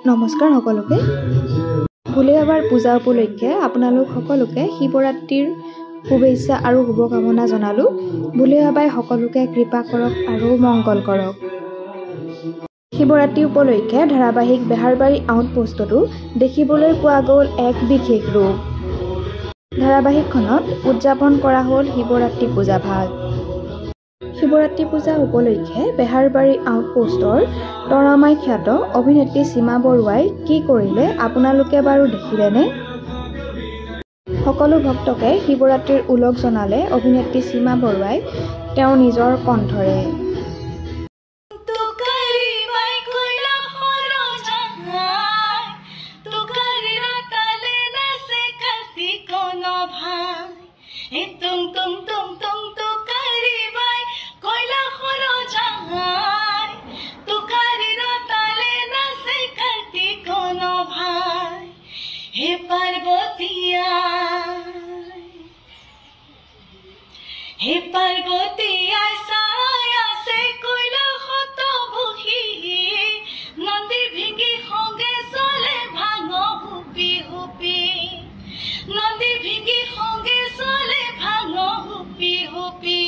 নমস্কাৰ সকলোকে ভোলে বাবাৰ পূজা উপলক্ষে আপোনালোক সকলোকে শিৱৰাত্ৰিৰ শুভেচ্ছা আৰু শুভকামনা জনালো। ভোলে বাবাই সকলোকে কৃপা কৰক আৰু মংগল কৰক। শিৱৰাত্ৰি উপলক্ষে ধাৰাবাহিক বেহাৰবাৰী আউটপোষ্টতো দেখিবলৈ পোৱা গ'ল এক বিশেষ ৰূপ। ধাৰাবাহিকখনত উদযাপন কৰা হ'ল শিৱৰাত্ৰি পূজা ভাগ। শিৱৰাত্ৰি পূজা উপলক্ষে বেহাৰবাৰী আউটপোষ্টৰ তৰামাই খ্যাত অভিনেত্ৰী সীমা বৰুৱাই কি কৰিলে আপোনালোকে বাৰু দেখিলেনে? সকলো ভক্তকে শিৱৰাত্ৰিৰ ওলগ জনালে অভিনেত্ৰী সীমা বৰুৱাই তেওঁৰ নিজৰ কণ্ঠৰে। हे पार्वतीया साया से कोयला खतो बुही नदी भिंगी होंगे सोले भांगो हुपी हुपी नदी भिंगी होंगे सोले भांगो हुपी हुपी